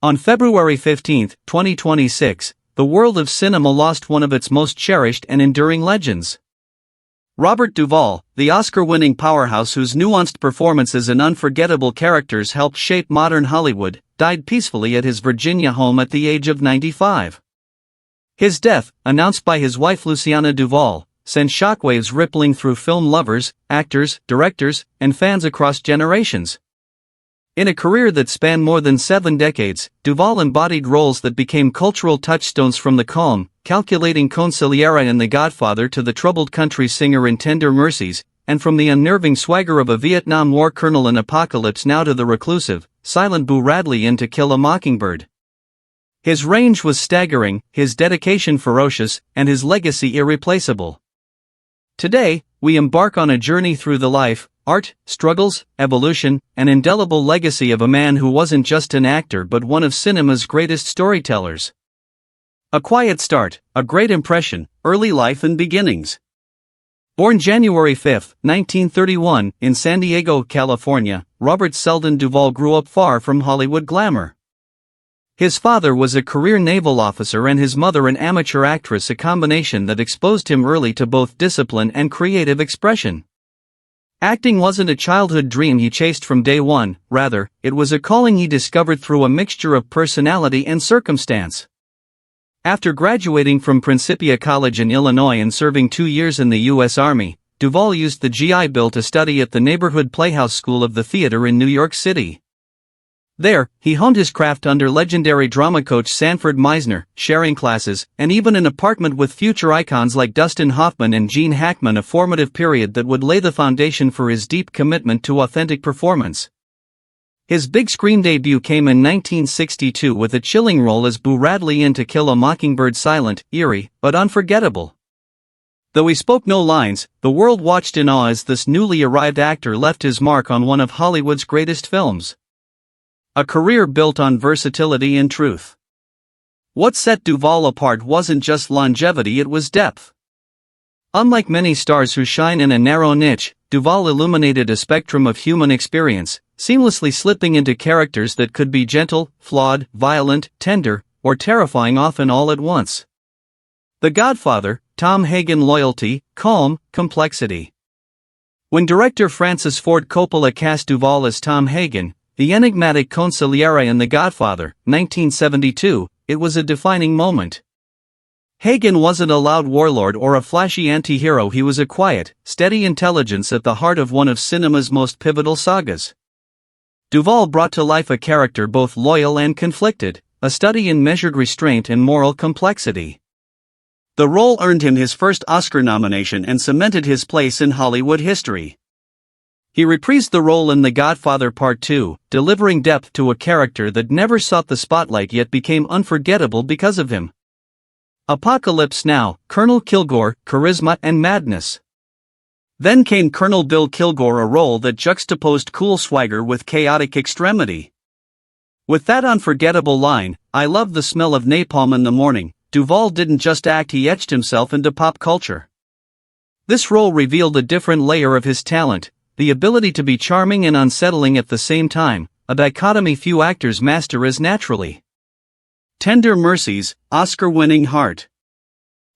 On February 15, 2026, the world of cinema lost one of its most cherished and enduring legends. Robert Duvall, the Oscar-winning powerhouse whose nuanced performances and unforgettable characters helped shape modern Hollywood, died peacefully at his Virginia home at the age of 95. His death, announced by his wife Luciana Duvall, sent shockwaves rippling through film lovers, actors, directors, and fans across generations. In a career that spanned more than 7 decades, Duvall embodied roles that became cultural touchstones, from the calm, calculating consigliere in The Godfather to the troubled country singer in Tender Mercies, and from the unnerving swagger of a Vietnam War colonel in Apocalypse Now to the reclusive, silent Boo Radley in To Kill a Mockingbird. His range was staggering, his dedication ferocious, and his legacy irreplaceable. Today, we embark on a journey through the life, art, struggles, evolution, and indelible legacy of a man who wasn't just an actor but one of cinema's greatest storytellers. A quiet start, a great impression, early life and beginnings. Born January 5, 1931, in San Diego, California, Robert Selden Duvall grew up far from Hollywood glamour. His father was a career naval officer and his mother an amateur actress, a combination that exposed him early to both discipline and creative expression. Acting wasn't a childhood dream he chased from day one, rather, it was a calling he discovered through a mixture of personality and circumstance. After graduating from Principia College in Illinois and serving 2 years in the U.S. Army, Duvall used the GI Bill to study at the neighborhood Playhouse School of the Theater in New York City. There, he honed his craft under legendary drama coach Sanford Meisner, sharing classes, and even an apartment with future icons like Dustin Hoffman and Gene Hackman, a formative period that would lay the foundation for his deep commitment to authentic performance. His big screen debut came in 1962 with a chilling role as Boo Radley in To Kill a Mockingbird, silent, eerie, but unforgettable. Though he spoke no lines, the world watched in awe as this newly arrived actor left his mark on one of Hollywood's greatest films. A career built on versatility and truth. What set Duvall apart wasn't just longevity, it was depth. Unlike many stars who shine in a narrow niche, Duvall illuminated a spectrum of human experience, seamlessly slipping into characters that could be gentle, flawed, violent, tender, or terrifying, often all at once. The Godfather, Tom Hagen. Loyalty, calm, complexity. When director Francis Ford Coppola cast Duvall as Tom Hagen, the enigmatic consigliere in The Godfather, 1972, it was a defining moment. Hagen wasn't a loud warlord or a flashy anti-hero, he was a quiet, steady intelligence at the heart of one of cinema's most pivotal sagas. Duvall brought to life a character both loyal and conflicted, a study in measured restraint and moral complexity. The role earned him his first Oscar nomination and cemented his place in Hollywood history. He reprised the role in The Godfather Part 2, delivering depth to a character that never sought the spotlight yet became unforgettable because of him. Apocalypse Now, Colonel Kilgore, charisma and madness. Then came Colonel Bill Kilgore, a role that juxtaposed cool swagger with chaotic extremity. With that unforgettable line, "I love the smell of napalm in the morning," Duvall didn't just act, he etched himself into pop culture. This role revealed a different layer of his talent, the ability to be charming and unsettling at the same time, a dichotomy few actors master as naturally. Tender Mercies, Oscar-winning Heart.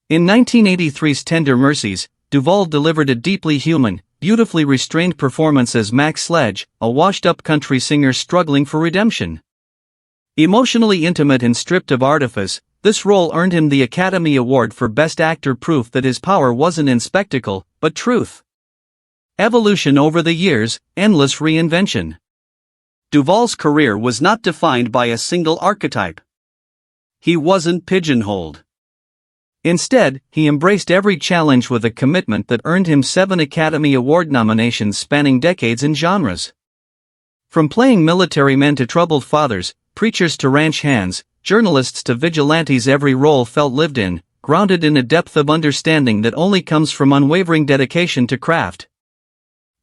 In 1983's Tender Mercies, Duvall delivered a deeply human, beautifully restrained performance as Max Sledge, a washed-up country singer struggling for redemption. Emotionally intimate and stripped of artifice, this role earned him the Academy Award for Best Actor, proof that his power wasn't in spectacle, but truth. Evolution over the years, endless reinvention. Duvall's career was not defined by a single archetype. He wasn't pigeonholed. Instead, he embraced every challenge with a commitment that earned him 7 Academy Award nominations spanning decades and genres. From playing military men to troubled fathers, preachers to ranch hands, journalists to vigilantes, every role felt lived in, grounded in a depth of understanding that only comes from unwavering dedication to craft.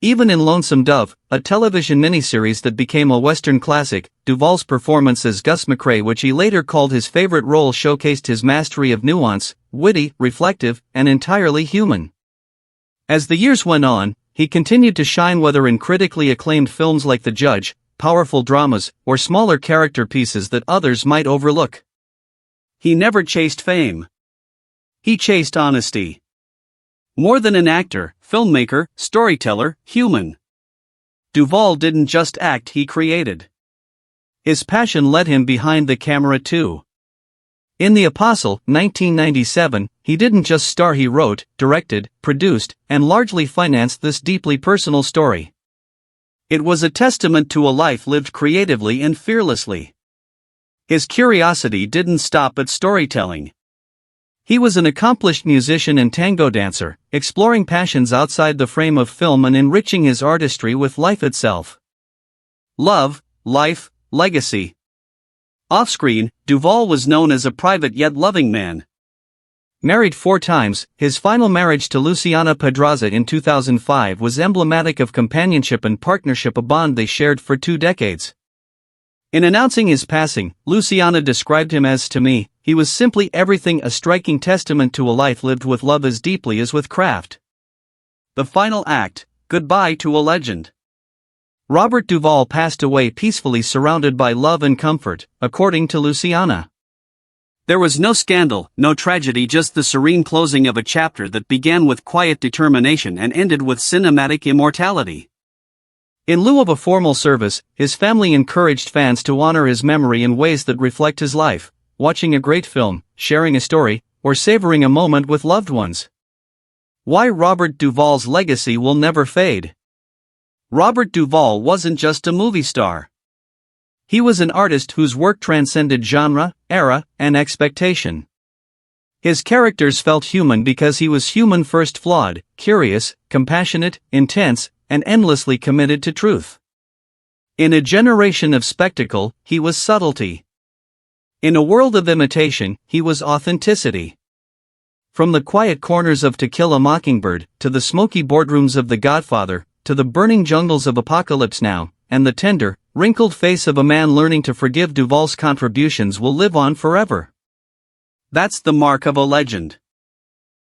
Even in Lonesome Dove, a television miniseries that became a Western classic, Duvall's performance as Gus McCrae, which he later called his favorite role, showcased his mastery of nuance, witty, reflective, and entirely human. As the years went on, he continued to shine, whether in critically acclaimed films like The Judge, powerful dramas, or smaller character pieces that others might overlook. He never chased fame. He chased honesty. More than an actor, filmmaker, storyteller, human, Duvall didn't just act, he created. His passion led him behind the camera too. In The Apostle, 1997, he didn't just star, he wrote, directed, produced, and largely financed this deeply personal story. It was a testament to a life lived creatively and fearlessly. His curiosity didn't stop at storytelling. He was an accomplished musician and tango dancer, exploring passions outside the frame of film and enriching his artistry with life itself. Love, life, legacy. Off-screen, Duvall was known as a private yet loving man. Married 4 times, his final marriage to Luciana Pedraza in 2005 was emblematic of companionship and partnership, a bond they shared for 2 decades. In announcing his passing, Luciana described him as, "To me, he was simply everything, a striking testament to a life lived with love as deeply as with craft." The final act, goodbye to a legend. Robert Duvall passed away peacefully, surrounded by love and comfort, according to Luciana. There was no scandal, no tragedy, just the serene closing of a chapter that began with quiet determination and ended with cinematic immortality. In lieu of a formal service, his family encouraged fans to honor his memory in ways that reflect his life, watching a great film, sharing a story, or savoring a moment with loved ones. Why Robert Duvall's legacy will never fade. Robert Duvall wasn't just a movie star. He was an artist whose work transcended genre, era, and expectation. His characters felt human because he was human first, flawed, curious, compassionate, intense, and endlessly committed to truth. In a generation of spectacle, he was subtlety. In a world of imitation, he was authenticity. From the quiet corners of To Kill a Mockingbird, to the smoky boardrooms of The Godfather, to the burning jungles of Apocalypse Now, and the tender, wrinkled face of a man learning to forgive, Duvall's contributions will live on forever. That's the mark of a legend.